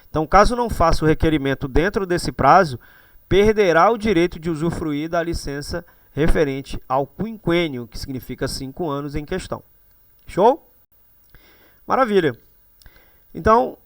Então, caso não faça o requerimento dentro desse prazo, perderá o direito de usufruir da licença referente ao quinquênio, que significa 5 anos em questão. Show? Maravilha. Então,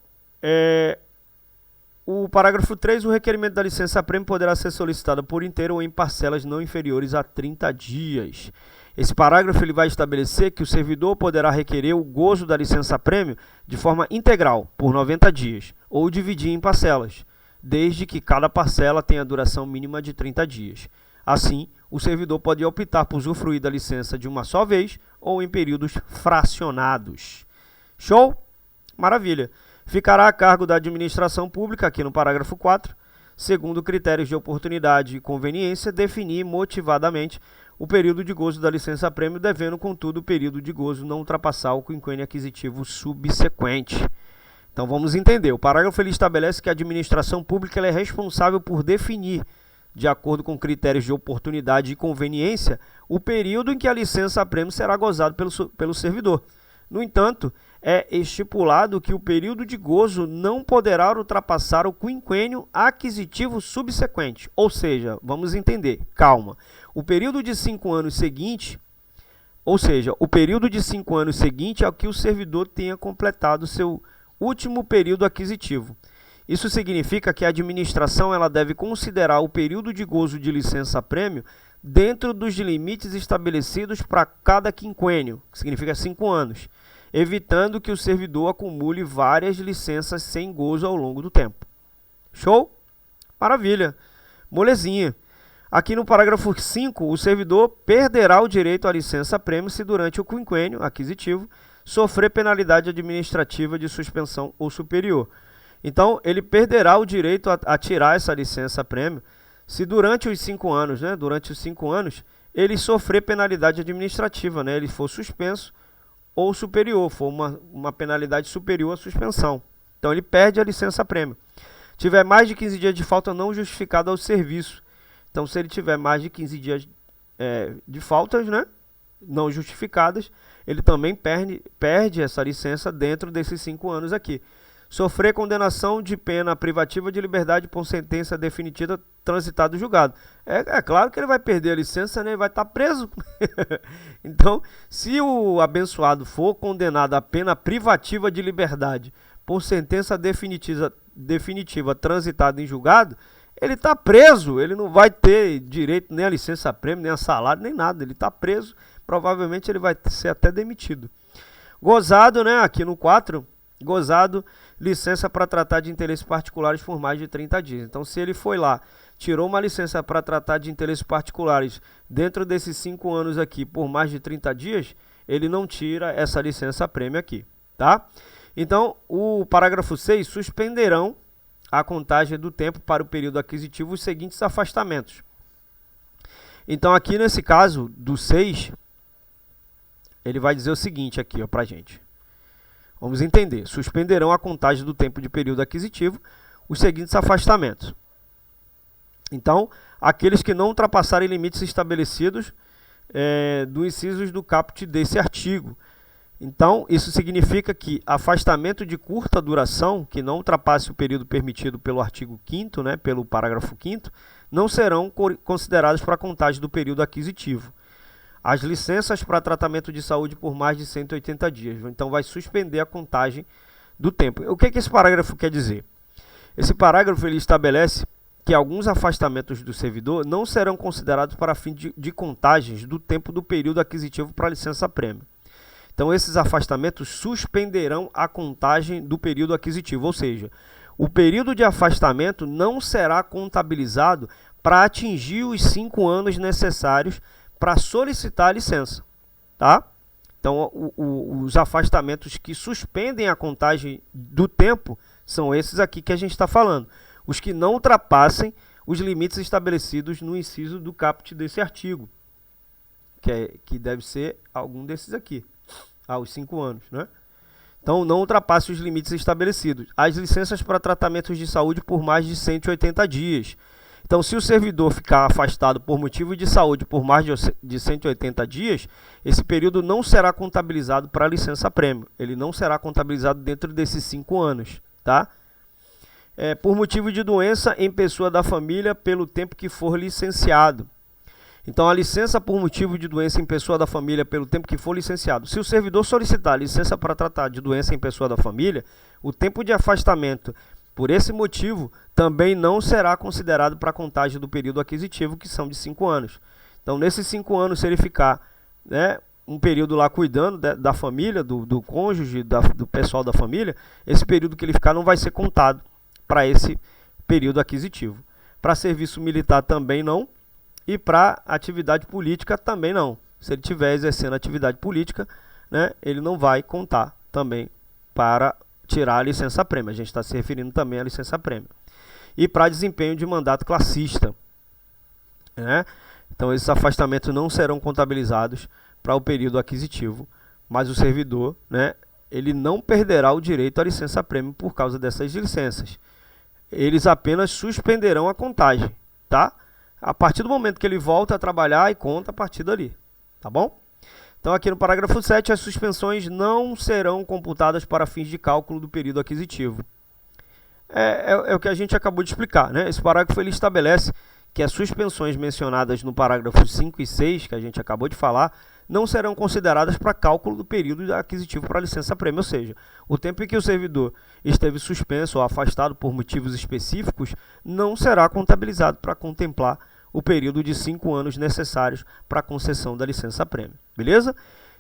o parágrafo 3, o requerimento da licença-prêmio poderá ser solicitado por inteiro ou em parcelas não inferiores a 30 dias. Esse parágrafo ele vai estabelecer que o servidor poderá requerer o gozo da licença-prêmio de forma integral, por 90 dias, ou dividir em parcelas, desde que cada parcela tenha duração mínima de 30 dias. Assim, o servidor pode optar por usufruir da licença de uma só vez ou em períodos fracionados. Show? Maravilha. Ficará a cargo da administração pública, aqui no parágrafo 4, segundo critérios de oportunidade e conveniência, definir motivadamente o período de gozo da licença-prêmio, devendo, contudo, o período de gozo não ultrapassar o quinquênio aquisitivo subsequente. Então, vamos entender. O parágrafo ele estabelece que a administração pública ela é responsável por definir, de acordo com critérios de oportunidade e conveniência, o período em que a licença-prêmio será gozado pelo servidor. No entanto, é estipulado que o período de gozo não poderá ultrapassar o quinquênio aquisitivo subsequente. Ou seja, vamos entender, calma. O período de 5 anos seguinte, ou seja, o período de 5 anos seguinte ao que o servidor tenha completado seu último período aquisitivo. Isso significa que a administração ela deve considerar o período de gozo de licença-prêmio dentro dos limites estabelecidos para cada quinquênio, que significa 5 anos, evitando que o servidor acumule várias licenças sem gozo ao longo do tempo. Show? Maravilha. Molezinha. Aqui no parágrafo 5, o servidor perderá o direito à licença-prêmio se durante o quinquênio aquisitivo sofrer penalidade administrativa de suspensão ou superior. Então, ele perderá o direito a tirar essa licença-prêmio se durante os 5 anos, né, durante os 5 anos, ele sofrer penalidade administrativa, né, ele for suspenso ou superior, for uma penalidade superior à suspensão. Então, ele perde a licença-prêmio. Tiver mais de 15 dias de falta não justificada ao serviço. Então, se ele tiver mais de 15 dias de faltas, né, não justificadas, ele também perde essa licença dentro desses 5 anos aqui. Sofrer condenação de pena privativa de liberdade por sentença definitiva transitada do julgado. É claro que ele vai perder a licença, né? Ele vai estar preso. Então, se o abençoado for condenado a pena privativa de liberdade por sentença definitiva transitada em julgado, ele está preso, ele não vai ter direito nem a licença-prêmio, nem a salário, nem nada. Ele está preso, provavelmente ele vai ser até demitido. Gozado, né? Aqui no 4, gozado, licença para tratar de interesses particulares por mais de 30 dias. Então, se ele foi lá, tirou uma licença para tratar de interesses particulares dentro desses 5 anos aqui por mais de 30 dias, ele não tira essa licença-prêmio aqui, tá? Então, o parágrafo 6, suspenderão a contagem do tempo para o período aquisitivo os seguintes afastamentos. Então, aqui nesse caso do 6, ele vai dizer o seguinte aqui, ó, pra gente. Vamos entender. Suspenderão a contagem do tempo de período aquisitivo os seguintes afastamentos. Então, aqueles que não ultrapassarem limites estabelecidos do incisos do caput desse artigo. Então, isso significa que afastamento de curta duração, que não ultrapasse o período permitido pelo artigo 5º, né, pelo parágrafo 5º, não serão considerados para a contagem do período aquisitivo. As licenças para tratamento de saúde por mais de 180 dias. Então, vai suspender a contagem do tempo. O que esse parágrafo quer dizer? Esse parágrafo ele estabelece que alguns afastamentos do servidor não serão considerados para fim de contagens do tempo do período aquisitivo para a licença-prêmio. Então, esses afastamentos suspenderão a contagem do período aquisitivo, ou seja, o período de afastamento não será contabilizado para atingir os 5 anos necessários para solicitar a licença, tá? Então, os afastamentos que suspendem a contagem do tempo são esses aqui que a gente está falando. Os que não ultrapassem os limites estabelecidos no inciso do caput desse artigo, que deve ser algum desses aqui, os 5 anos, né? Então, não ultrapasse os limites estabelecidos. As licenças para tratamentos de saúde por mais de 180 dias. Então, se o servidor ficar afastado por motivo de saúde por mais de 180 dias, esse período não será contabilizado para a licença-prêmio. Ele não será contabilizado dentro desses 5 anos, tá? Por motivo de doença em pessoa da família pelo tempo que for licenciado. Então, a licença por motivo de doença em pessoa da família pelo tempo que for licenciado. Se o servidor solicitar licença para tratar de doença em pessoa da família, o tempo de afastamento por esse motivo também não será considerado para a contagem do período aquisitivo, que são de 5 anos. Então, nesses 5 anos, se ele ficar, né, um período lá cuidando da família, do cônjuge, do pessoal da família, esse período que ele ficar não vai ser contado para esse período aquisitivo. Para serviço militar também não, e para atividade política também não. Se ele estiver exercendo atividade política, né, ele não vai contar também para tirar a licença-prêmio. A gente está se referindo também à licença-prêmio. E para desempenho de mandato classista, né? Então, esses afastamentos não serão contabilizados para o período aquisitivo, mas o servidor, né, ele não perderá o direito à licença-prêmio por causa dessas licenças. Eles apenas suspenderão a contagem, tá? A partir do momento que ele volta a trabalhar e conta a partir dali, tá bom? Então, aqui no parágrafo 7, as suspensões não serão computadas para fins de cálculo do período aquisitivo. É o que a gente acabou de explicar, né? Esse parágrafo ele estabelece que as suspensões mencionadas no parágrafo 5 e 6, que a gente acabou de falar, não serão consideradas para cálculo do período aquisitivo para licença-prêmio, ou seja, o tempo em que o servidor esteve suspenso ou afastado por motivos específicos não será contabilizado para contemplar o período de 5 anos necessários para a concessão da licença-prêmio. Beleza?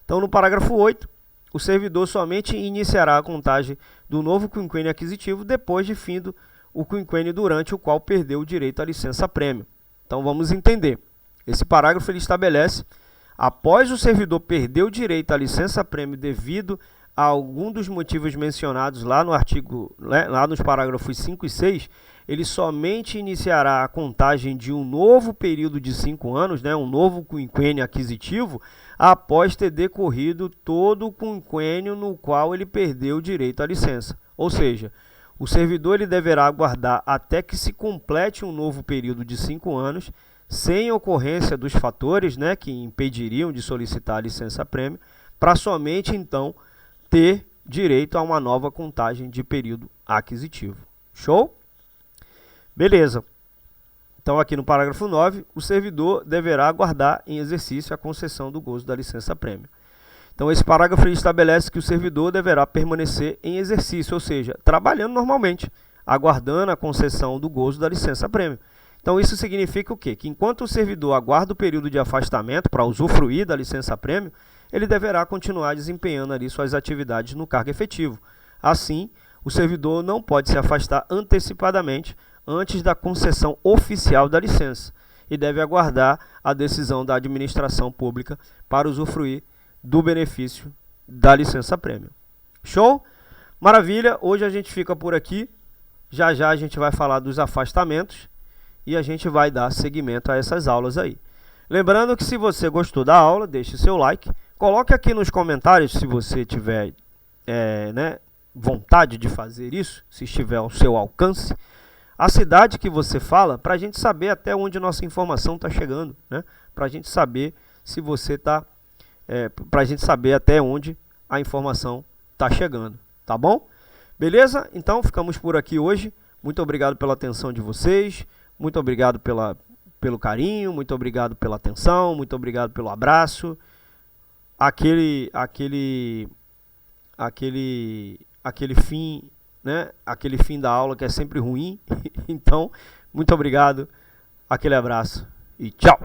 Então, no parágrafo 8, o servidor somente iniciará a contagem do novo quinquênio aquisitivo depois de findo o quinquênio durante o qual perdeu o direito à licença-prêmio. Então, vamos entender. Esse parágrafo ele estabelece, após o servidor perder o direito à licença-prêmio devido a algum dos motivos mencionados lá no artigo, lá nos parágrafos 5 e 6, ele somente iniciará a contagem de um novo período de 5 anos, um novo quinquênio aquisitivo, após ter decorrido todo o quinquênio no qual ele perdeu o direito à licença. Ou seja, o servidor ele deverá aguardar até que se complete um novo período de 5 anos, sem ocorrência dos fatores que impediriam de solicitar a licença-prêmio, para somente então ter direito a uma nova contagem de período aquisitivo. Show? Beleza. Então, aqui no parágrafo 9, o servidor deverá aguardar em exercício a concessão do gozo da licença-prêmio. Então, esse parágrafo estabelece que o servidor deverá permanecer em exercício, ou seja, trabalhando normalmente, aguardando a concessão do gozo da licença-prêmio. Então, isso significa o quê? Que enquanto o servidor aguarda o período de afastamento para usufruir da licença-prêmio, ele deverá continuar desempenhando ali suas atividades no cargo efetivo. Assim, o servidor não pode se afastar antecipadamente antes da concessão oficial da licença e deve aguardar a decisão da administração pública para usufruir do benefício da licença-prêmio. Show? Maravilha! Hoje a gente fica por aqui. Já já a gente vai falar dos afastamentos e a gente vai dar seguimento a essas aulas aí. Lembrando que se você gostou da aula, deixe seu like. Coloque aqui nos comentários se você tiver vontade de fazer isso, se estiver ao seu alcance, a cidade que você fala, para a gente saber até onde nossa informação está chegando, para a gente saber se você está, para a gente saber até onde a informação está chegando, tá bom? Beleza? Então ficamos por aqui hoje. Muito obrigado pela atenção de vocês, muito obrigado pelo carinho, muito obrigado pela atenção, muito obrigado pelo abraço. Aquele fim, aquele fim da aula que é sempre ruim. Então, muito obrigado, aquele abraço e tchau!